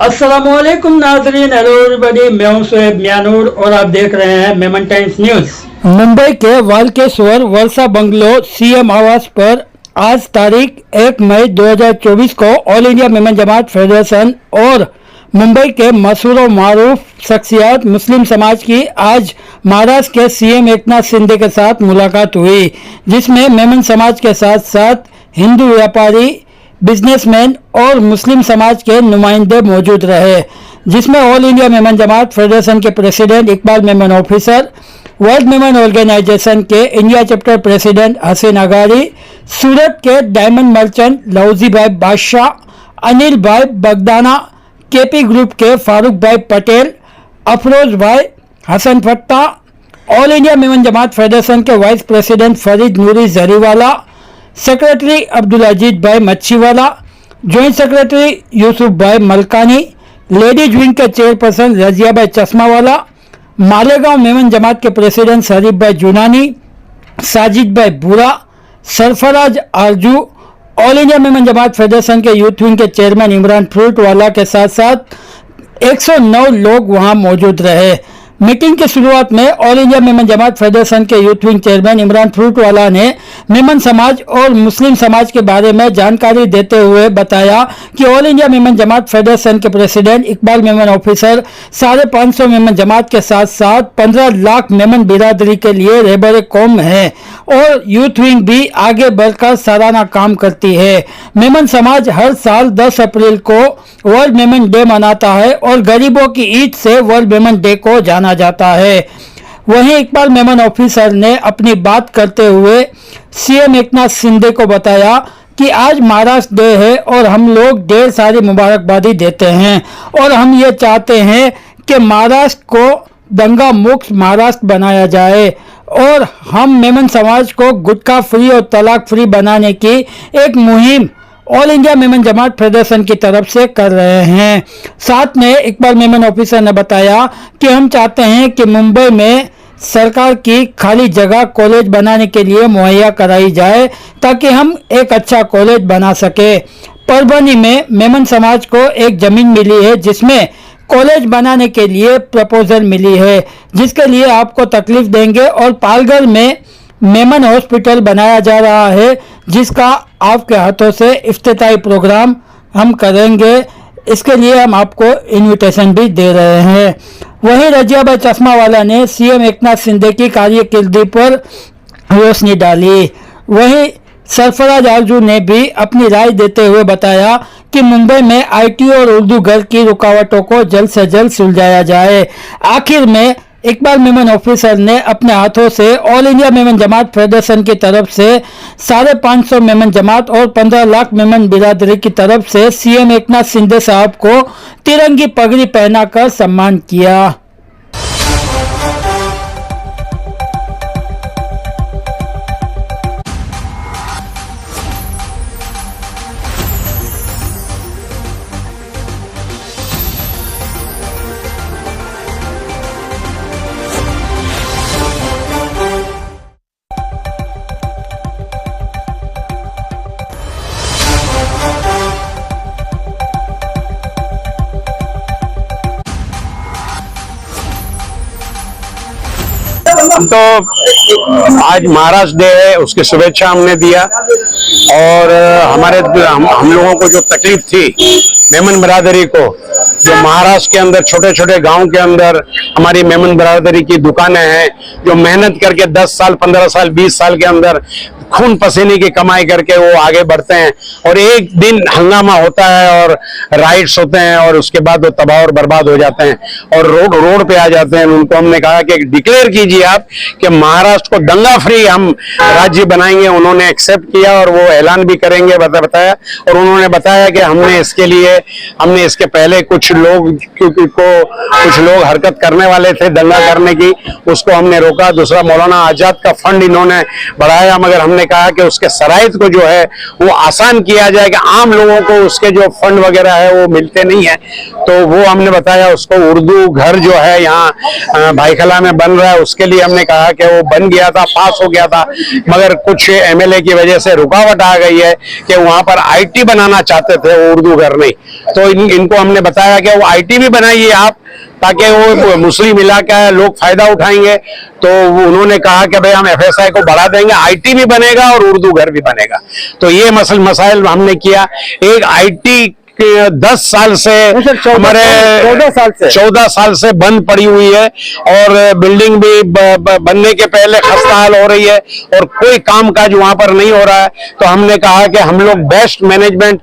अस्सलामुअलैकुम नाज़रीन, hello everybody, मैं हूं शोएब मियानूर और आप देख रहे हैं मेमन टाइम्स न्यूज। मुंबई के वाल्केश्वर वर्षा बंगलो सीएम आवास पर आज तारीख 1 मई 2024 को all India Memon Jamat federation और मुंबई के मशहूर और मारूफ शख्सियत मुस्लिम समाज की आज महाराष्ट्र के सीएम एकनाथ शिंदे के साथ मुलाकात हुई, जिसमें मेमन समाज के साथ साथ हिंदू व्यापारी, बिजनेसमैन और मुस्लिम समाज के नुमाइंदे मौजूद रहे, जिसमें all India Memon Jamat federation के president Iqbal Memon officer, world Memon organisation के India chapter president Haseen Agari, सूरत के डायमंड मर्चेंट लौजी भाई बादशाह, अनिल भाई बगदाना, केपी ग्रुप के फारूक भाई पटेल, अफरोज भाई हसन फट्टा, all India Memon Jamat federation के वाइस प्रेसिडेंट फरीद नूरी जरीवाला, सेक्रेटरी अब्दुल अजीज भाई मच्छीवाला, जॉइंट सेक्रेटरी यूसुफ भाई मलकानी, लेडीज विंग के चेयरपर्सन रजिया भाई चश्मावाला, मालेगांव मेमन जमात के प्रेसिडेंट शरीफ भाई जुनानी, साजिद भाई बुरा, सरफराज आरजू, all India Memon Jamat federation के यूथ विंग के चेयरमैन इमरान फ्रूटवाला के साथ साथ 109 लोग वहां मौजूद रहे। मीटिंग की शुरुआत में all India Memon Jamat federation के यूथ विंग चेयरमैन इमरान फ्रूटवाला ने मेमन समाज और मुस्लिम समाज के बारे में जानकारी देते हुए बताया कि all India Memon Jamat federation के प्रेसिडेंट इकबाल मेमन ऑफिसर 550 मेमन जमात के साथ साथ 15 लाख मेमन बिरादरी के लिए रहबर कौम है और यूथ विंग भी आगे बढ़कर सराहना काम करती है। मेमन समाज हर साल 10 अप्रैल को वर्ल्ड मेमन डे मनाता है और गरीबों की ईद से वर्ल्ड मेमन डे को जाना जाता है। वहीं इकबाल मेमन ऑफिसर ने अपनी बात करते हुए सीएम एकनाथ शिंदे को बताया कि आज महाराष्ट्र डे है और हम लोग ढेर सारी मुबारकबादी देते हैं और हम ये चाहते हैं कि महाराष्ट्र को दंगा मुक्त महाराष्ट्र बनाया जाए और हम मेमन समाज को गुटखा फ्री और तलाक फ्री बनाने की एक मुहिम all India Memon Jamat federation की तरफ से कर रहे हैं। साथ में इकबाल मेमन ऑफिसर ने बताया कि हम चाहते हैं कि मुंबई में सरकार की खाली जगह कॉलेज बनाने के लिए मुहैया कराई जाए ताकि हम एक अच्छा कॉलेज बना सके। परभनी में मेमन समाज को एक जमीन मिली है जिसमें कॉलेज बनाने के लिए प्रपोजल मिली है, जिसके लिए आपको तकलीफ देंगे और पालघर में मेमन हॉस्पिटल बनाया जा रहा है जिसका आपके हाथों से इफ्तिताई प्रोग्राम हम करेंगे। इसके लिए हम आपको इनविटेशन भी दे रहे हैं। वहीं रजिया भाई चश्मावाला ने सीएम एकनाथ शिंदे की कार्यकिर्दी पर रोशनी डाली। वहीं सरफराज आरजू ने भी अपनी राय देते हुए बताया कि मुंबई में आईटी और उर्दू घर की रुकावटों को जल्द से जल्द सुलझाया जाए। आखिर में इकबाल मेमन ऑफिसर ने अपने हाथों से all India Memon Jamat federation की तरफ से 550 मेमन जमात और 15 लाख मेमन बिरादरी की तरफ से सीएम एकनाथ शिंदे साहब को तिरंगी पगड़ी पहनाकर सम्मान किया। तो आज महाराष्ट्र डे है, उसकी शुभेच्छा हमने दिया और हम लोगों को जो तकलीफ थी मेमन बिरादरी को, जो महाराष्ट्र के अंदर छोटे छोटे गांव के अंदर हमारी मेमन बिरादरी की दुकानें हैं, जो मेहनत करके 10 साल 15 साल 20 साल के अंदर खून पसीने की कमाई करके वो आगे बढ़ते हैं और एक दिन हंगामा होता है और राइट्स होते हैं और उसके बाद वो तबाह और बर्बाद हो जाते हैं और रोड पे आ जाते हैं। उनको हमने कहा कि डिक्लेयर कीजिए आप कि महाराष्ट्र को दंगा फ्री हम राज्य बनाएंगे। उन्होंने एक्सेप्ट किया और वो ऐलान भी करेंगे बताया और उन्होंने बताया कि हमने इसके पहले कुछ लोग हरकत करने वाले थे दंगा करने की, उसको हमने रोका। दूसरा, मौलाना आजाद का फंड इन्होंने बढ़ाया, मगर हमने कहा कि उसके शराइत को जो है वो आसान किया जाए कि आम लोगों को उसके जो फंड वगैरह है वो मिलते नहीं है। तो वो हमने बताया उसको उर्दू घर जो है यहाँ भाईखला में बन रहा है, उसके लिए हमने कहा कि वो बन गया था, पास हो गया था, मगर कुछ एमएलए की वजह से रुकावट आ गई है कि वहां पर आईटी बनाना चाहते थे, वो उर्दू घर नहीं। तो इनको हमने बताया कि वो आईटी भी बनाइए आप, ताकि वो मुस्लिम इलाका है, लोग फायदा उठाएंगे। तो उन्होंने कहा कि भाई हम एफएसआई को बढ़ा देंगे, आईटी भी बनेगा और उर्दू घर भी बनेगा। तो ये मसाइल हमने किया। एक आईटी 10 साल से हमारे 14 साल से बंद पड़ी हुई है, और बिल्डिंग भी बनने के पहले खस्ताहाल हो रही है, और कोई काम काज वहां पर नहीं हो रहा है। तो हमने कहा कि हम लोग बेस्ट मैनेजमेंट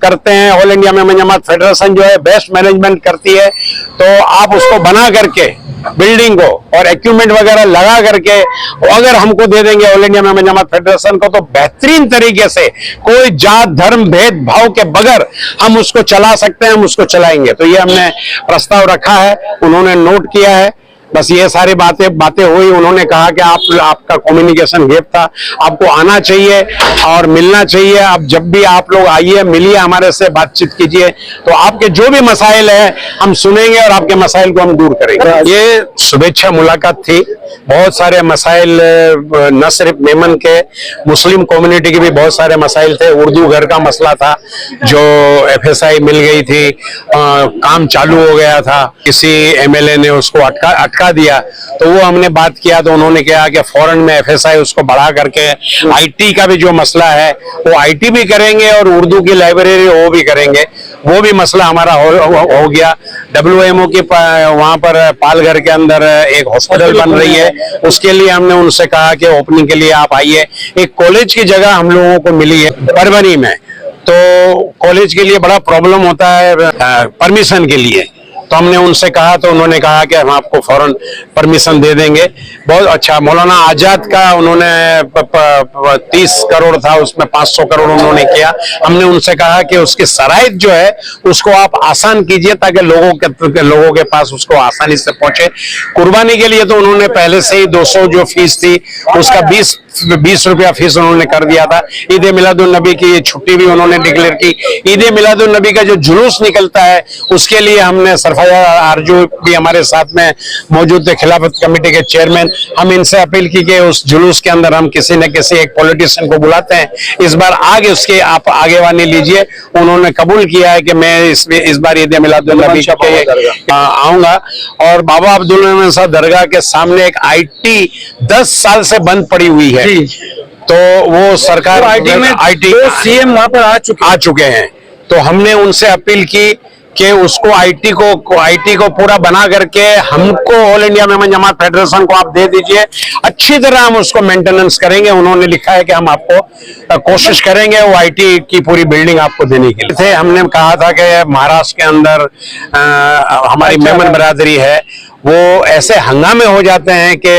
करते हैं, all India Memon Jamat federation जो है बेस्ट मैनेजमेंट करती है, तो आप उसको बना करके बिल्डिंग को और इक्विपमेंट वगैरह लगा करके अगर हमको दे देंगे all India Memon Jamat federation को, तो बेहतरीन तरीके से कोई जात धर्म भेदभाव के बगैर हम उसको चला सकते हैं, हम उसको चलाएंगे। तो ये हमने प्रस्ताव रखा है, उन्होंने नोट किया है। बस ये सारी बातें हुई। उन्होंने कहा कि आपका कम्युनिकेशन गैप था, आपको आना चाहिए और मिलना चाहिए। अब जब भी आप लोग आइए, मिलिए, हमारे से बातचीत कीजिए, तो आपके जो भी मसाइल है हम सुनेंगे और आपके मसाइल को हम दूर करेंगे। ये शुभेच्छा मुलाकात थी। बहुत सारे मसाइल, न सिर्फ मेमन के, मुस्लिम कम्युनिटी के भी बहुत सारे मसाइल थे। उर्दू घर का मसला था जो एफएसआई मिल गई थी, काम चालू हो गया था, किसी एमएलए ने उसको अटका दिया, तो वो हमने बात किया। तो उन्होंने कहा कि फौरन में एफएसआई उसको बढ़ा करके आईटी का भी जो मसला है वो आईटी भी करेंगे और उर्दू की लाइब्रेरी वो भी करेंगे। वो भी मसला हमारा हो गया। WMO की वहां पर पालघर के अंदर एक हॉस्पिटल बन रही है, उसके लिए हमने उनसे कहा कि ओपनिंग के लिए आप आइए। एक कॉलेज की जगह हम लोगों को मिली है परभनी में, तो कॉलेज के लिए बड़ा प्रॉब्लम होता है परमिशन के लिए। तो हमने उनसे कहा, तो उन्होंने कहा कि हम आपको फौरन परमिशन दे देंगे। बहुत अच्छा। मौलाना आजाद का उन्होंने 30 करोड़ था, उसमें 500 करोड़ उन्होंने किया। हमने उनसे कहा कि उसकी शराइत जो है उसको आप आसान कीजिए, ताकि लोगों के पास उसको आसानी से पहुंचे। कुर्बानी के लिए तो उन्होंने पहले से ही 200 जो फीस थी उसका 20 रुपया फीस उन्होंने कर दिया था। ईद मिलादुन नबी की छुट्टी भी उन्होंने डिक्लेयर की। ईद मिलादुन नबी का जो जुलूस निकलता है उसके लिए हमने सरफराज आरजू भी हमारे साथ में मौजूद थे, खिलाफत कमेटी के चेयरमैन। हम इनसे अपील की कि उस जुलूस के अंदर हम किसी न किसी एक पॉलिटिशियन को बुलाते हैं, इस बार आगे उसके आप आगेवानी लीजिए। उन्होंने कबूल किया है कि मैं इस बार ईद मिलादुन नबी के आऊंगा। और बाबा अब्दुल मोमिन साहब दरगाह के सामने एक आईटी 10 साल से बंद पड़ी हुई है, तो वो सरकार आईटी सीएम वहां पर आ चुके हैं। तो हमने उनसे अपील की कि उसको आईटी को पूरा बना करके हमको all India Memon Jamat federation को आप दे दीजिए, अच्छी तरह हम उसको मेंटेनेंस करेंगे। उन्होंने लिखा है कि हम आपको कोशिश करेंगे वो आईटी की पूरी बिल्डिंग आपको देने के लिए। हमने कहा था कि महाराष्ट्र के अंदर हमारी मेमन बरादरी है, वो ऐसे हंगामे हो जाते हैं कि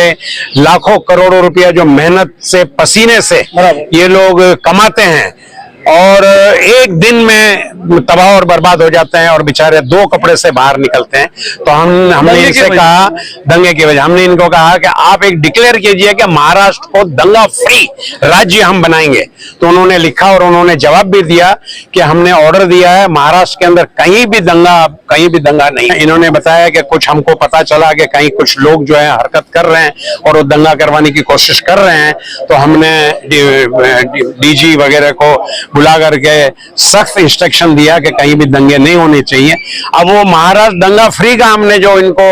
लाखों करोड़ों रुपया जो मेहनत से पसीने से ये लोग कमाते हैं और एक दिन में तबाह और बर्बाद हो जाते हैं और बेचारे 2 कपड़े से बाहर निकलते हैं। तो हमने इनसे कहा, दंगे की वजह, हमने इनको कहा कि आप एक डिक्लेयर कीजिए कि महाराष्ट्र को दंगा फ्री राज्य हम बनाएंगे। तो उन्होंने लिखा और उन्होंने जवाब भी दिया कि हमने ऑर्डर दिया है, महाराष्ट्र के अंदर कहीं भी दंगा नहीं। इन्होंने बताया कि कुछ हमको पता चला कि कहीं कुछ लोग जो है हरकत कर रहे हैं और वो दंगा करवाने की कोशिश कर रहे हैं। तो हमने डीजी वगैरह को बुला करके सख्त इंस्ट्रक्शन दिया कि कहीं भी दंगे नहीं होने चाहिए। अब वो महाराष्ट्र दंगा फ्री का हमने जो इनको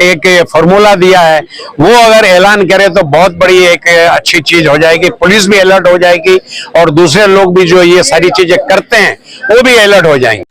एक फॉर्मूला दिया है वो अगर ऐलान करे तो बहुत बड़ी एक अच्छी चीज हो जाएगी। पुलिस भी अलर्ट हो जाएगी और दूसरे लोग भी जो ये सारी चीजें करते हैं वो भी अलर्ट हो जाएंगे।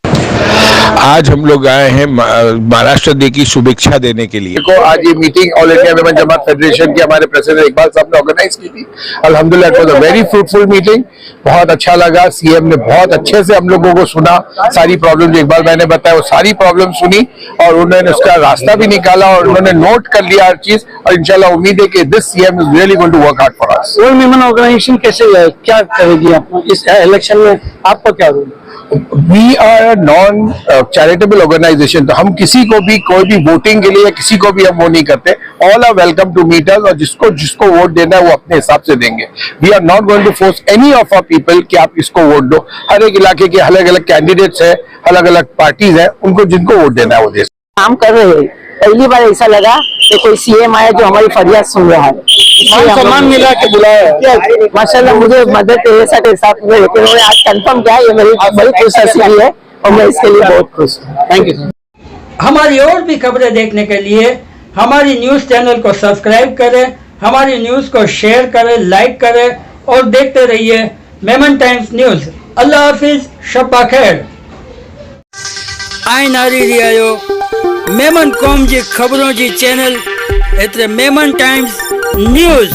आज हम लोग आए हैं महाराष्ट्र डे की शुभेच्छा देने के लिए। देखो, आज ये meeting all India Memon Jamat federation की हमारे प्रेसिडेंट इकबाल साहब ने ऑर्गेनाइज की थी। अल्हम्दुलिल्लाह it was a very fruitful meeting. बहुत अच्छा लगा। सीएम ने बहुत अच्छे से हम लोगों को सुना, सारी प्रॉब्लम जो इकबाल भाई ने बताया वो सारी प्रॉब्लम सुनी और उन्होंने उसका रास्ता भी निकाला और उन्होंने नोट कर लिया हर चीज। और इंशाल्लाह उम्मीद है कि this CM is really going to work hard for us. All Memon organisation कैसे क्या करेगी आपको इस इलेक्शन में, आपका क्या role? We are a non charitable organisation, तो हम किसी को भी कोई भी वोटिंग के लिए किसी को भी हम वो नहीं करते। All are welcome to meet us और जिसको वोट देना है वो अपने हिसाब से देंगे। We are not going to force any of our people कि आप इसको वोट दो। हर एक इलाके के अलग अलग कैंडिडेट्स है, अलग अलग पार्टीज है, उनको जिनको वोट देना है वो दे। काम कर रहे हैं। पहली बार ऐसा लगा कि कोई सीएम आया जो हमारी फरियाद सुन रहा है। सम्मान मिला के बुलाया माशाल्लाह, मुझे मदद के साथ में, लेकिन उन्होंने आज कंफर्म किया, ये मेरी बड़ी खुशनसीबी है और मैं इसके लिए बहुत खुश हूँ। Thank you. हमारी और भी खबरें देखने के लिए हमारी न्यूज़ चैनल को सब्सक्राइब करें, हमारी न्यूज़ को शेयर करें, लाइक करें और देखते रहिए मेमन टाइम्स न्यूज़। अल्लाह हाफिज, शब्बा खैर। आइन आ रही आयो मेमन कौम जी खबरों जी चैनल एतरे मेमन टाइम्स न्यूज़।